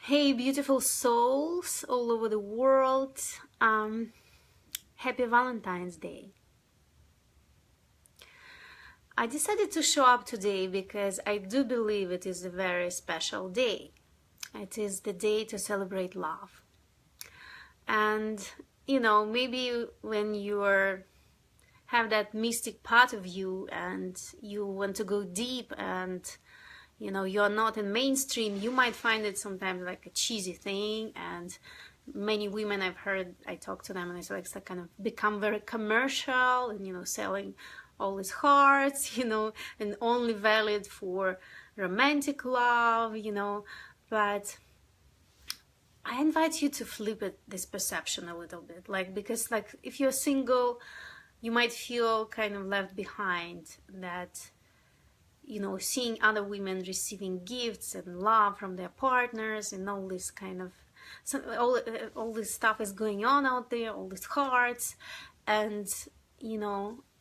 Hey, beautiful souls all over the world. Happy Valentine's Day. I decided to show up today because I do believe it is a very special day. It is the day to celebrate love. And, maybe when you have that mystic part of you and you want to go deep and you're not in mainstream, you might find it sometimes like a cheesy thing. And many women I talk to them and it's like kind of become very commercial and selling all these hearts, and only valid for romantic love, but I invite you to flip this perception a little bit, because if you're single, you might feel kind of left behind, that seeing other women receiving gifts and love from their partners and all this kind of all this stuff is going on out there, all these hearts, and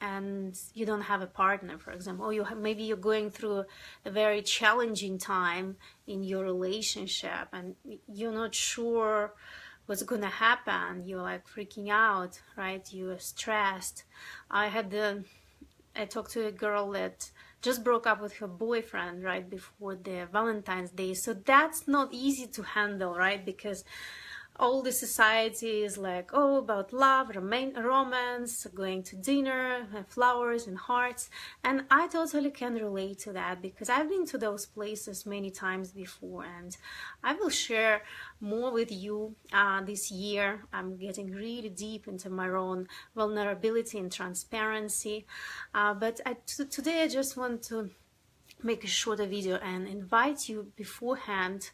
and you don't have a partner, for example, or maybe you're going through a very challenging time in your relationship and you're not sure what's gonna happen. You're like freaking out, right? You're stressed. I talked to a girl that just broke up with her boyfriend right before the Valentine's Day. So that's not easy to handle, right? Because all the society is like, oh, about love, romance, going to dinner, flowers and hearts. And I totally can relate to that because I've been to those places many times before, and I will share more with you this year. I'm getting really deep into my own vulnerability and transparency. But today I just want to make a shorter video and invite you beforehand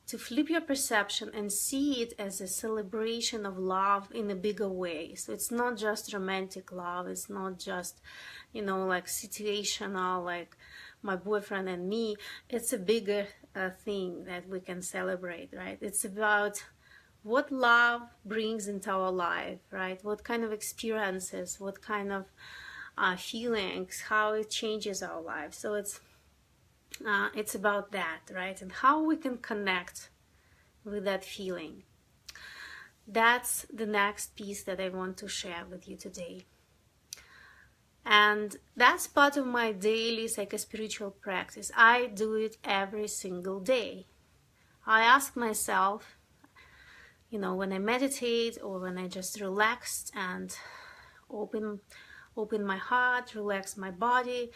to flip your perception and see it as a celebration of love in a bigger way. So it's not just romantic love, it's not just, like situational, like my boyfriend and me. It's a bigger thing that we can celebrate, right? It's about what love brings into our life, right? What kind of experiences, what kind of feelings, how it changes our lives. So it's about that, right? And how we can connect with that feeling. That's the next piece that I want to share with you today. And that's part of my daily psycho-spiritual practice. I do it every single day. I ask myself, when I meditate or when I just relaxed and open my heart, relax my body,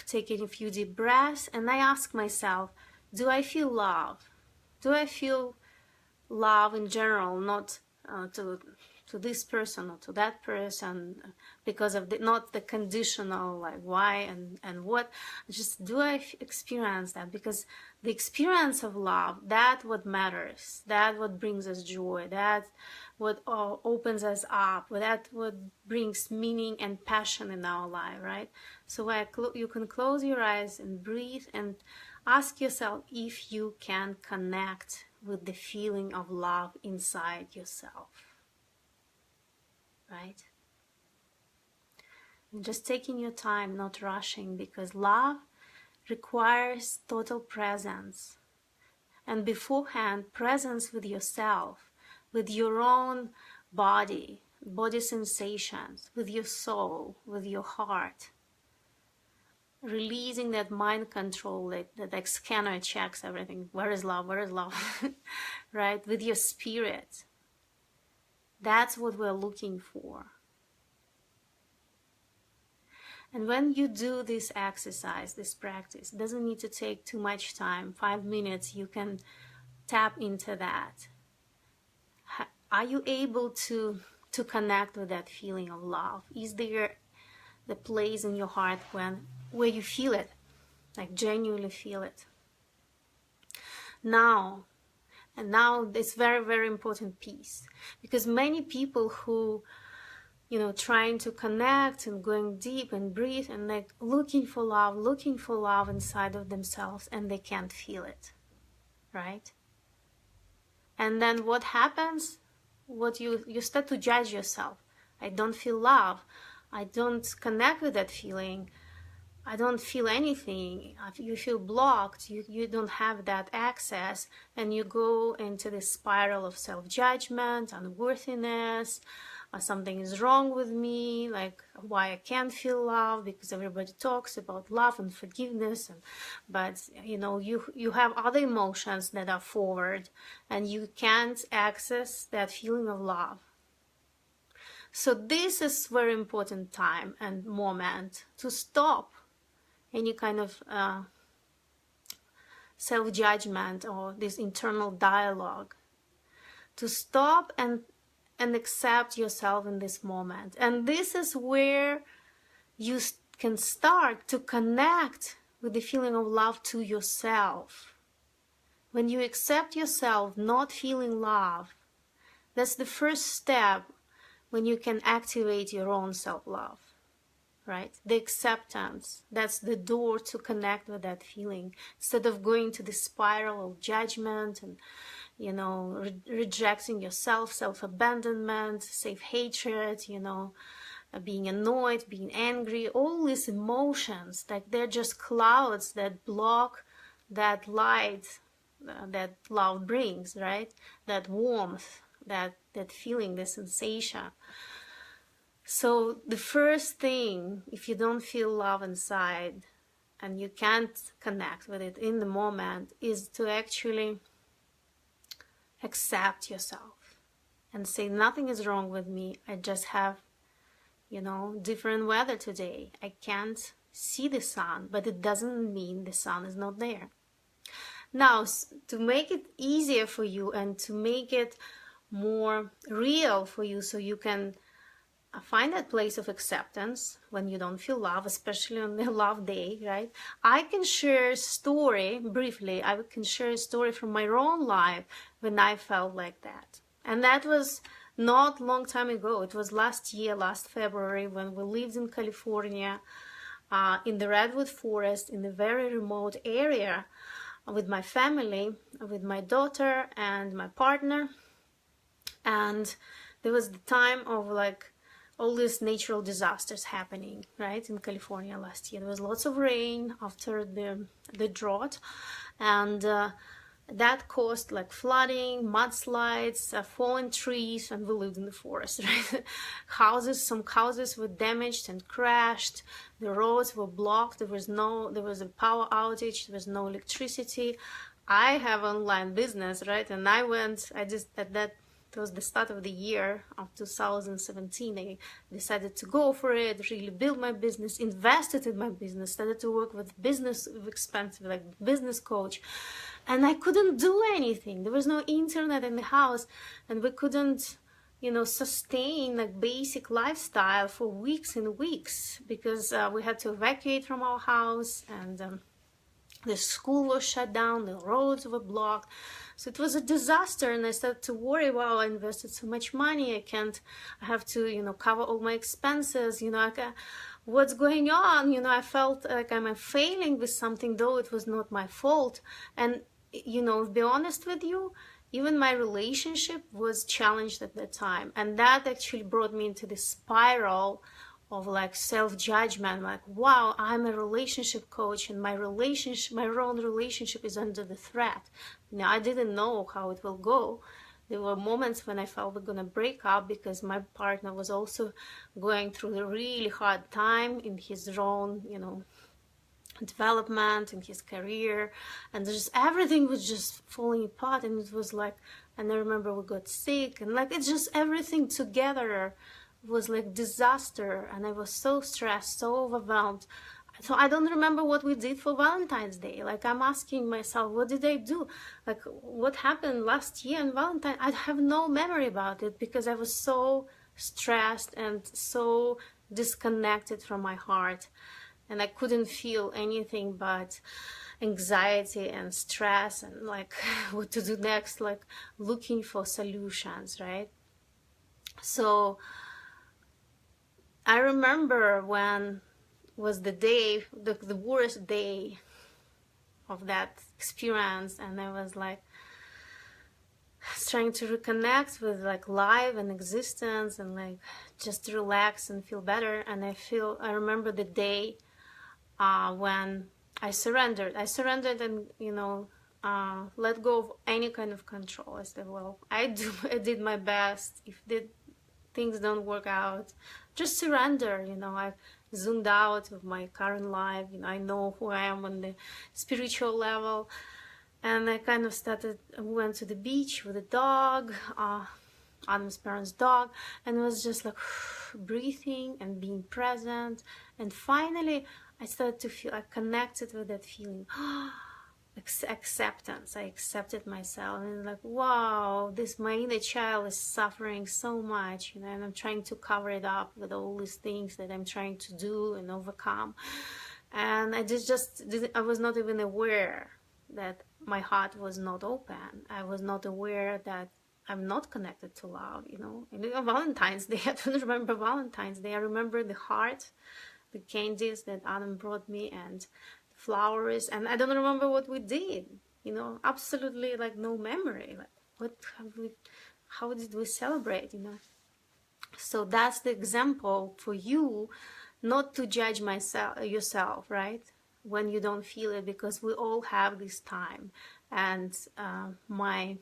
taking a few deep breaths, and I ask myself, do I feel love? Do I feel love in general, not to this person or to that person, because of not the conditional, like why and what, just do I experience that? Because the experience of love, that what matters, that what brings us joy, that what opens us up, that what brings meaning and passion in our life, right? So you can close your eyes and breathe and ask yourself if you can connect with the feeling of love inside yourself, right? And just taking your time, not rushing, because love requires total presence. And beforehand, presence with yourself, with your own body sensations, with your soul, with your heart. Releasing that mind control that like scanner checks everything. Where is love? Where is love? Right? With your spirit. That's what we're looking for. And when you do this exercise, this practice, it doesn't need to take too much time. 5 minutes, you can tap into that. Are you able to connect with that feeling of love? Is there the place in your heart where you feel it, like genuinely feel it? Now this very, very important piece, because many people who trying to connect and going deep and breathe and like looking for love inside of themselves, and they can't feel it, right? And then what happens? You start to judge yourself. I don't feel love. I don't connect with that feeling. I don't feel anything. You feel blocked. You don't have that access, and you go into this spiral of self-judgment, unworthiness, or something is wrong with me, like why I can't feel love, because everybody talks about love and forgiveness, but you have other emotions that are forward, and you can't access that feeling of love. So this is very important time and moment to stop any kind of self-judgment or this internal dialogue, to stop and accept yourself in this moment. And this is where you can start to connect with the feeling of love to yourself. When you accept yourself not feeling love, that's the first step when you can activate your own self-love. Right? The acceptance, that's the door to connect with that feeling, instead of going to the spiral of judgment and, rejecting yourself, self-abandonment, self-hatred, being annoyed, being angry, all these emotions, like they're just clouds that block that light that love brings, right? That warmth, that feeling, the sensation. So the first thing, if you don't feel love inside and you can't connect with it in the moment, is to actually accept yourself and say, nothing is wrong with me. I just have, different weather today. I can't see the sun, but it doesn't mean the sun is not there. Now, to make it easier for you and to make it more real for you, so you can find that place of acceptance when you don't feel love, especially on the love day, right? I can share a story briefly. I can share a story from my own life when I felt like that. And that was not a long time ago. It was last year, last February, when we lived in California, in the Redwood Forest, in a very remote area, with my family, with my daughter and my partner. And there was the time of all these natural disasters happening, right, in California last year. There was lots of rain after the drought, and that caused flooding, mudslides, fallen trees, and we lived in the forest, right? Some houses were damaged and crashed. The roads were blocked. There was a power outage. There was no electricity. I have online business, right? And it was the start of the year of 2017. I decided to go for it, really build my business, invested in my business, started to work with expensive business coach. And I couldn't do anything. There was no internet in the house, and we couldn't, sustain basic lifestyle for weeks and weeks, because we had to evacuate from our house, and the school was shut down, the roads were blocked. So it was a disaster, and I started to worry, wow, I invested so much money, I have to, cover all my expenses, what's going on? I felt like I'm failing with something, though it was not my fault. And, to be honest with you, even my relationship was challenged at that time. And that actually brought me into this spiral of self-judgment, wow, I'm a relationship coach, and my own relationship is under the threat. I didn't know how it will go. There were moments when I felt we're gonna break up, because my partner was also going through a really hard time in his own, development, in his career, and just everything was just falling apart. And it was and I remember we got sick, and it's just everything together was disaster, and I was so stressed, so overwhelmed. So I don't remember what we did for Valentine's Day. I'm asking myself, what did I do? What happened last year on Valentine? I have no memory about it, because I was so stressed and so disconnected from my heart, and I couldn't feel anything but anxiety and stress, and what to do next, looking for solutions, right? So I remember when was the day, the worst day of that experience, and I was trying to reconnect with life and existence, and just relax and feel better. And I remember the day when I surrendered. I surrendered and, let go of any kind of control. I said, well, I did my best. If things don't work out, just surrender. I zoomed out of my current life. I know who I am on the spiritual level. And I kind of went to the beach with a dog, Adam's parents' dog, and it was just like breathing and being present. And finally, I started to feel, I connected with that feeling, acceptance. I accepted myself, and like, wow, my inner child is suffering so much, and I'm trying to cover it up with all these things that I'm trying to do and overcome. And I was not even aware that my heart was not open. I was not aware that I'm not connected to love, And Valentine's Day, I don't remember Valentine's Day. I remember the heart, the candies that Adam brought me, and the flowers. And I don't remember what we did, absolutely like no memory. Like, how did we celebrate, So that's the example for you, not to judge yourself, right? When you don't feel it, because we all have this time. And my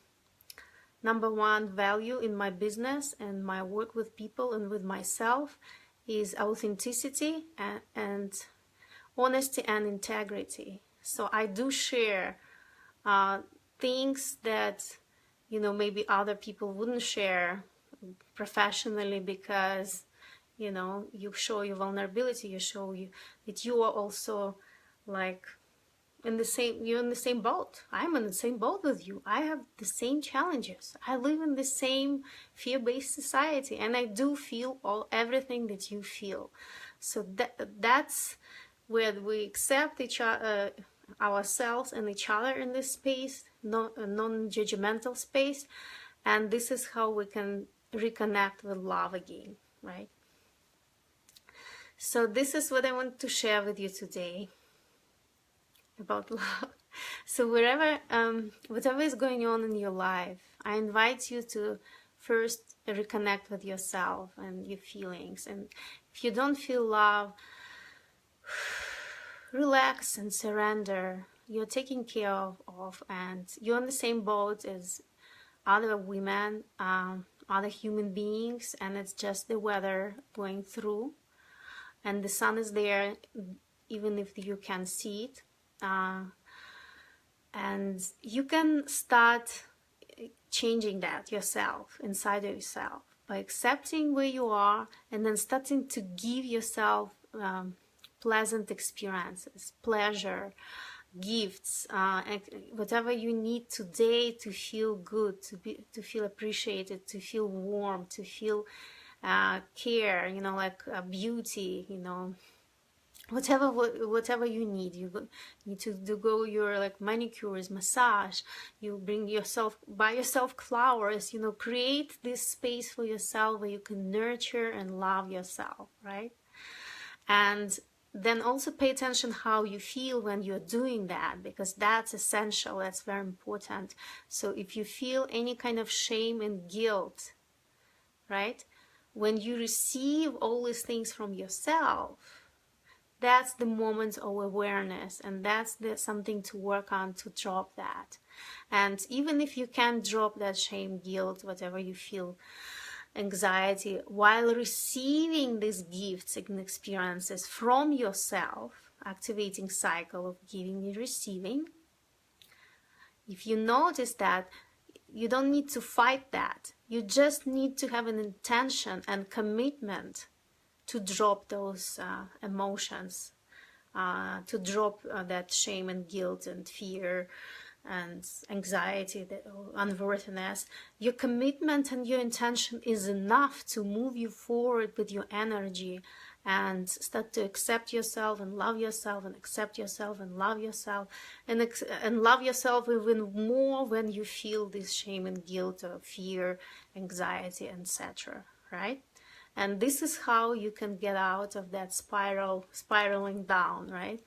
number one value in my business and my work with people and with myself is authenticity and honesty and integrity. So I do share things that, maybe other people wouldn't share professionally, because, you show your vulnerability, you show that you are also like you're in the same boat. I'm in the same boat with you. I have the same challenges. I live in the same fear-based society, and I do feel everything that you feel. So that's where we accept each other, ourselves and each other in this space, non-judgmental space, and this is how we can reconnect with love again, right? So this is what I want to share with you today about love. So whatever is going on in your life, I invite you to first reconnect with yourself and your feelings. And if you don't feel love, relax and surrender. You're taken care of, and you're on the same boat as other women, other human beings, and it's just the weather going through, and the sun is there even if you can't see it. And you can start changing that yourself, inside of yourself, by accepting where you are and then starting to give yourself pleasant experiences, pleasure, gifts, whatever you need today to feel good, to feel appreciated, to feel warm, to feel care, like beauty, whatever you need. You need to go your like manicures, massage. You buy yourself flowers. Create this space for yourself where you can nurture and love yourself, right? And then also pay attention how you feel when you're doing that, because that's essential. That's very important. So if you feel any kind of shame and guilt, right, when you receive all these things from yourself, that's the moment of awareness, and that's something to work on, to drop that. And even if you can't drop that shame, guilt, whatever you feel, anxiety, while receiving these gifts and experiences from yourself, activating cycle of giving and receiving, if you notice that, you don't need to fight that. You just need to have an intention and commitment to drop those emotions, to drop that shame and guilt and fear and anxiety, unworthiness. Your commitment and your intention is enough to move you forward with your energy and start to accept yourself and love yourself and accept yourself and love yourself and love yourself even more when you feel this shame and guilt or fear, anxiety, etc. Right? And this is how you can get out of that spiraling down, right?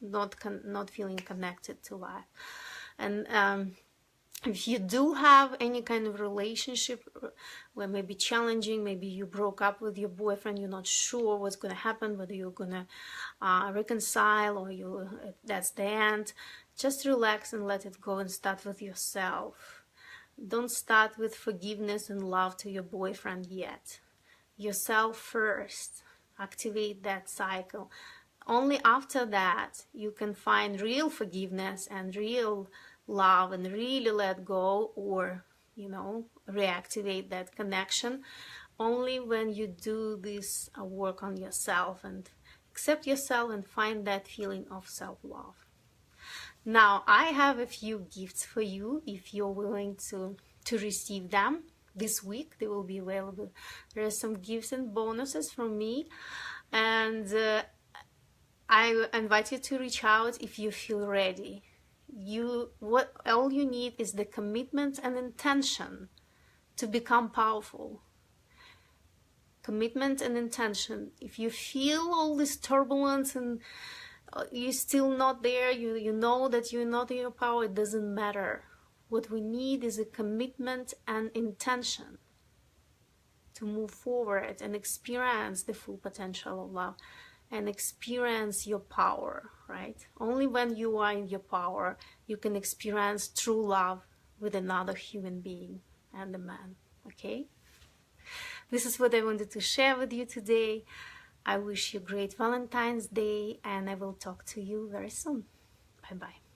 Not feeling connected to life. And If you do have any kind of relationship where maybe challenging, maybe you broke up with your boyfriend, you're not sure what's going to happen, whether you're going to reconcile or that's the end, just relax and let it go and start with yourself. Don't start with forgiveness and love to your boyfriend yet. Yourself first. Activate that cycle. Only after that you can find real forgiveness and real love and really let go, or reactivate that connection. Only when you do this work on yourself and accept yourself and find that feeling of self-love. Now I have a few gifts for you if you're willing to receive them. This week they will be available. There are some gifts and bonuses from me, and I invite you to reach out if you feel ready. All you need is the commitment and intention to become powerful. Commitment and intention. If you feel all this turbulence and you're still not there, you know that you're not in your power, it doesn't matter. What we need is a commitment and intention to move forward and experience the full potential of love and experience your power, right? Only when you are in your power, you can experience true love with another human being and a man, okay? This is what I wanted to share with you today. I wish you a great Valentine's Day, and I will talk to you very soon. Bye-bye.